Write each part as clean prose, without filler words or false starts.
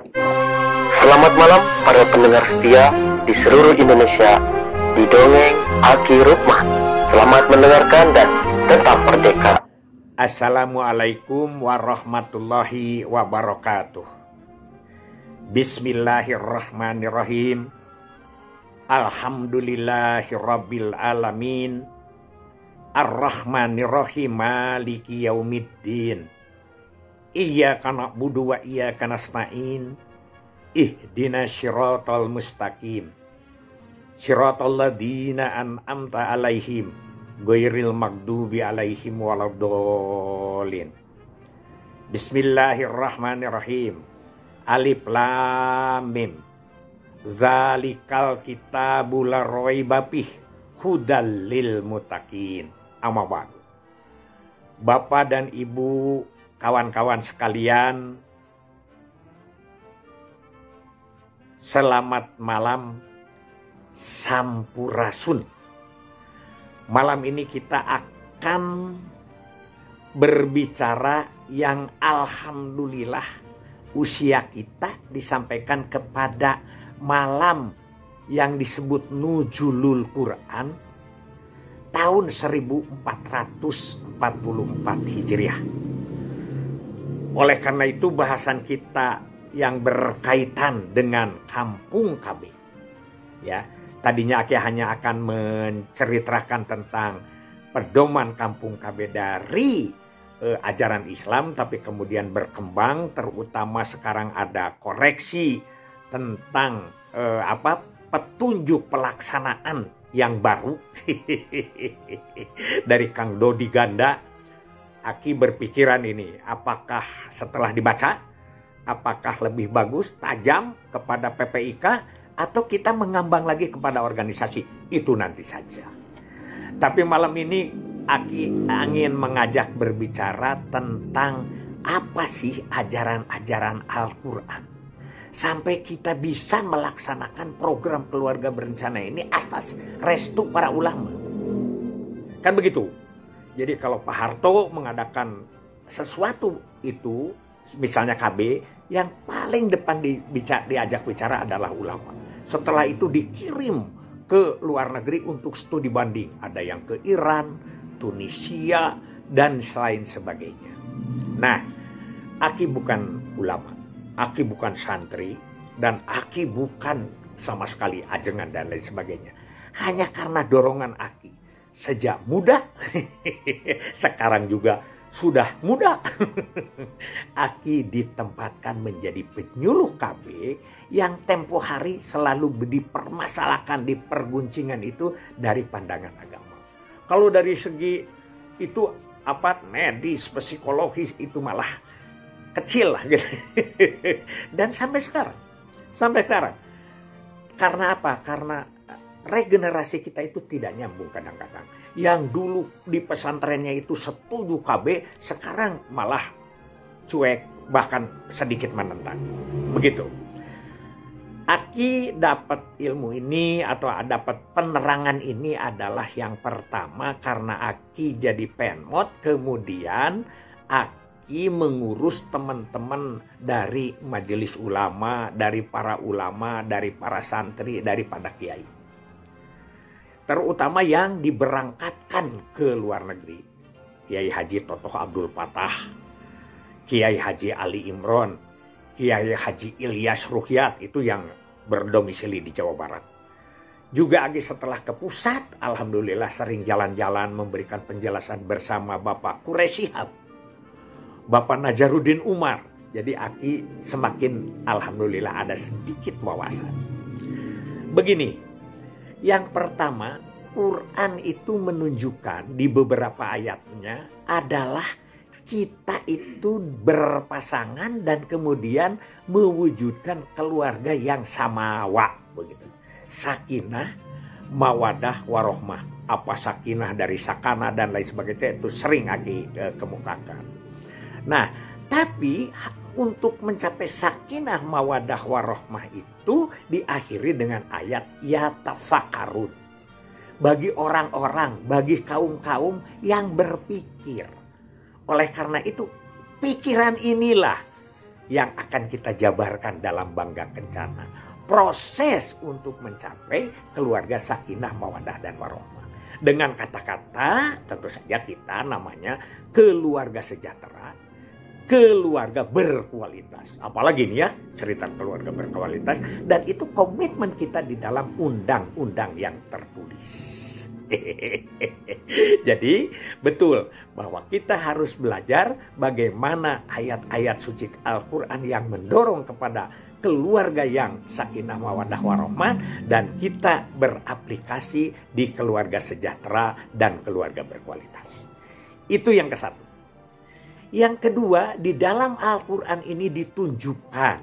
Selamat malam para pendengar setia di seluruh Indonesia di Dongeng Aki Rukman. Selamat mendengarkan dan tetap merdeka. Assalamualaikum warahmatullahi wabarakatuh. Bismillahirrahmanirrahim. Alhamdulillahirabbil alamin. Ar-Rahmanirrahim Maliki yaumiddin. Iyyaka na'budu wa iyyaka nasta'in. Ihdinas siratal mustaqim. Siratal ladzina an'amta 'alaihim ghairil maghdubi 'alaihim waladdallin. Bismillahirrahmanirrahim. Alif lam mim. Zalikal kitabu la raiba fih hudal lil muttaqin. Amma ba'du. Bapak dan Ibu, kawan-kawan sekalian, selamat malam Sampurasun. Malam ini kita akan berbicara yang alhamdulillah usia kita disampaikan kepada malam yang disebut Nuzulul Quran tahun 1444 Hijriah. Oleh karena itu bahasan kita yang berkaitan dengan Kampung KB. Ya, tadinya Aki hanya akan menceritakan tentang pedoman Kampung KB dari ajaran Islam, tapi kemudian berkembang, terutama sekarang ada koreksi tentang petunjuk pelaksanaan yang baru dari Kang Dodi Ganda. Aki berpikiran ini, apakah setelah dibaca, apakah lebih bagus, tajam kepada PPIK, atau kita mengambang lagi kepada organisasi, itu nanti saja. Tapi malam ini Aki ingin mengajak berbicara tentang apa sih ajaran-ajaran Al-Quran, sampai kita bisa melaksanakan program keluarga berencana ini atas restu para ulama. Kan begitu. Jadi kalau Pak Harto mengadakan sesuatu itu, misalnya KB, yang paling depan diajak bicara adalah ulama. Setelah itu dikirim ke luar negeri untuk studi banding. Ada yang ke Iran, Tunisia, dan lain sebagainya. Nah, Aki bukan ulama. Aki bukan santri, dan Aki bukan sama sekali ajengan dan lain sebagainya. Hanya karena dorongan Aki sejak muda, sekarang juga sudah muda, Aki ditempatkan menjadi penyuluh KB yang tempo hari selalu dipermasalahkan, diperguncingan itu dari pandangan agama. Kalau dari segi itu medis, psikologis itu malah kecil lah gitu. Dan sampai sekarang. Karena apa? Karena regenerasi kita itu tidak nyambung kadang-kadang. Yang dulu di pesantrennya itu setuju KB, sekarang malah cuek, bahkan sedikit menentang. Begitu. Aki dapat ilmu ini atau dapat penerangan ini adalah yang pertama karena Aki jadi penmot, kemudian Aki mengurus teman-teman dari majelis ulama, dari para ulama, dari para santri, daripada kiai. Terutama yang diberangkatkan ke luar negeri. Kiai Haji Totoh Abdul Patah, Kiai Haji Ali Imron, Kiai Haji Ilyas Ruhyat, itu yang berdomisili di Jawa Barat. Juga setelah ke pusat, alhamdulillah sering jalan-jalan memberikan penjelasan bersama Bapak Qureshihab, Bapak Najaruddin Umar. Jadi Aki semakin alhamdulillah ada sedikit wawasan. Begini, yang pertama, Quran itu menunjukkan di beberapa ayatnya adalah kita itu berpasangan dan kemudian mewujudkan keluarga yang samawa, begitu. Sakinah, mawadah, warohmah. Apa sakinah dari sakana dan lain sebagainya itu sering Aki kemukakan. Nah, tapi untuk mencapai sakinah, mawadah, warohmah itu diakhiri dengan ayat yatafakkarun. Bagi orang-orang, bagi kaum-kaum yang berpikir. Oleh karena itu, pikiran inilah yang akan kita jabarkan dalam Bangga Kencana. Proses untuk mencapai keluarga sakinah, mawaddah, dan warohmah. Dengan kata-kata tentu saja kita namanya keluarga sejahtera, keluarga berkualitas. Apalagi nih ya, cerita keluarga berkualitas. Dan itu komitmen kita di dalam undang-undang yang tertulis. Jadi betul bahwa kita harus belajar bagaimana ayat-ayat suci Al-Quran yang mendorong kepada keluarga yang sakinah mawaddah warohmah, dan kita beraplikasi di keluarga sejahtera dan keluarga berkualitas. Itu yang ke-1. Yang kedua, di dalam Al-Quran ini ditunjukkan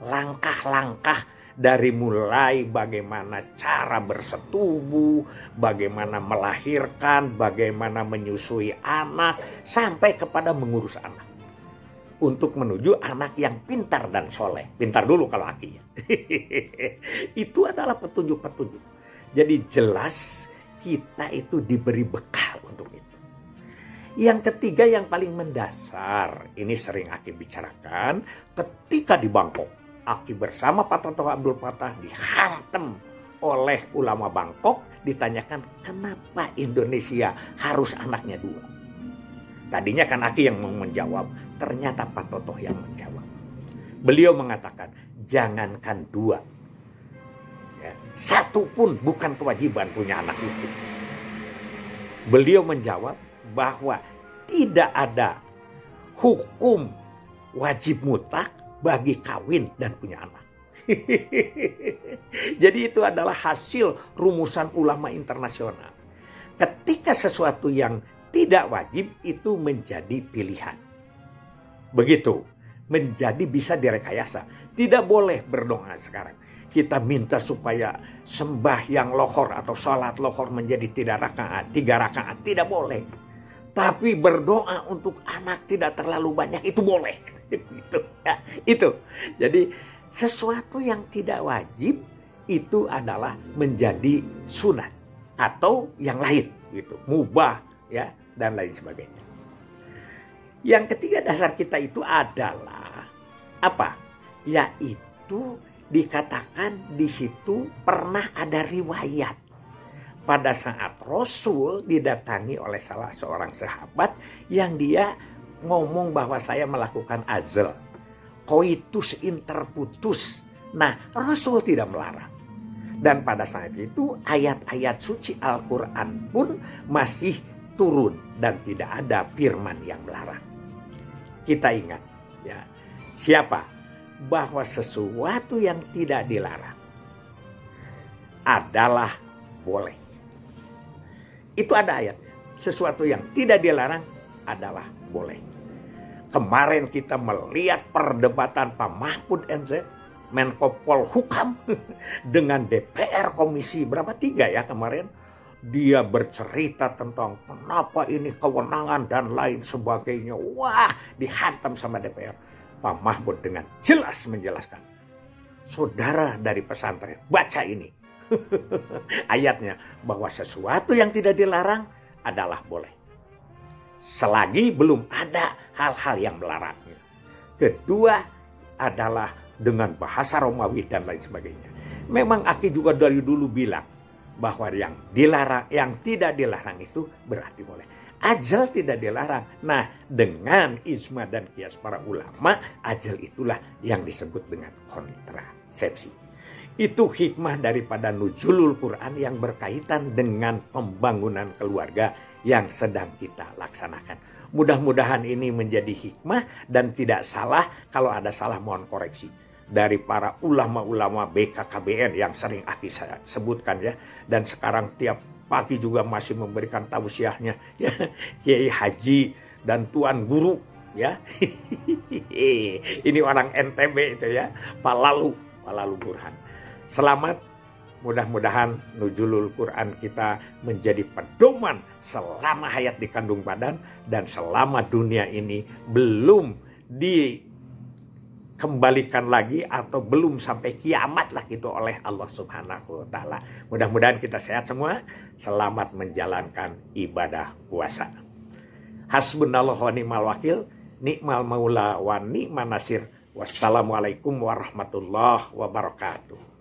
langkah-langkah dari mulai bagaimana cara bersetubuh, bagaimana melahirkan, bagaimana menyusui anak, sampai kepada mengurus anak. Untuk menuju anak yang pintar dan soleh. Pintar dulu kalau Aki ya. Itu adalah petunjuk-petunjuk. Jadi jelas kita itu diberi bekal untuk itu. Yang ketiga yang paling mendasar, ini sering Aki bicarakan, ketika di Bangkok, Aki bersama Pak Toto Abdul Fattah dihantam oleh ulama Bangkok, ditanyakan kenapa Indonesia harus anaknya 2. Tadinya kan Aki yang mau menjawab, ternyata Pak Toto yang menjawab. Beliau mengatakan, jangankan 2, ya, 1 pun bukan kewajiban punya anak itu. Beliau menjawab bahwa tidak ada hukum wajib mutlak bagi kawin dan punya anak. Jadi itu adalah hasil rumusan ulama internasional. Ketika sesuatu yang tidak wajib itu menjadi pilihan. Begitu, menjadi bisa direkayasa. Tidak boleh berdoa sekarang. Kita minta supaya sembahyang lohor atau sholat lohor menjadi 3 rakaat. Tidak boleh. Tapi berdoa untuk anak tidak terlalu banyak itu boleh. Itu. Jadi sesuatu yang tidak wajib itu adalah menjadi sunat atau yang lain gitu, mubah ya dan lain sebagainya. Yang ketiga dasar kita itu adalah apa? Yaitu dikatakan di situ pernah ada riwayat pada saat Rasul didatangi oleh salah seorang sahabat yang dia ngomong bahwa saya melakukan azal, koitus interputus. Nah, Rasul tidak melarang. Dan pada saat itu ayat-ayat suci Al-Quran pun masih turun dan tidak ada firman yang melarang. Kita ingat ya, siapa? Bahwa sesuatu yang tidak dilarang adalah boleh. Itu ada ayatnya. Sesuatu yang tidak dilarang adalah boleh. Kemarin kita melihat perdebatan Pak Mahfud MZ, Menko Polhukam, dengan DPR Komisi berapa 3 ya kemarin. Dia bercerita tentang kenapa ini kewenangan dan lain sebagainya. Wah, dihantam sama DPR. Pak Mahfud dengan jelas menjelaskan. Saudara dari pesantren, baca ini. Ayatnya bahwa sesuatu yang tidak dilarang adalah boleh. Selagi belum ada hal-hal yang melarangnya. Kedua adalah dengan bahasa Romawi dan lain sebagainya. Memang Aki juga dari dulu bilang bahwa yang dilarang, yang tidak dilarang itu berarti boleh. Ajal tidak dilarang. Nah, dengan ijma dan qiyas para ulama, ajal itulah yang disebut dengan kontrasepsi. Itu hikmah daripada nuzulul Quran yang berkaitan dengan pembangunan keluarga yang sedang kita laksanakan. Mudah-mudahan ini menjadi hikmah dan tidak salah. Kalau ada salah mohon koreksi. Dari para ulama-ulama BKKBN yang sering Aki saya sebutkan ya. Dan sekarang tiap pagi juga masih memberikan tausiahnya ya. Kiai Haji dan Tuan Guru ya. Ini orang NTB itu ya. Pak Lalu Burhan. Selamat, mudah-mudahan nuzulul Quran kita menjadi pedoman selama hayat dikandung badan dan selama dunia ini belum dikembalikan lagi atau belum sampai kiamat lah gitu oleh Allah Subhanahu wa Ta'ala. Mudah-mudahan kita sehat semua, selamat menjalankan ibadah puasa. Hasbunallahu wa ni'mal wakil. Ni'mal maula wa ni'man nasir. Wassalamualaikum warahmatullahi wabarakatuh.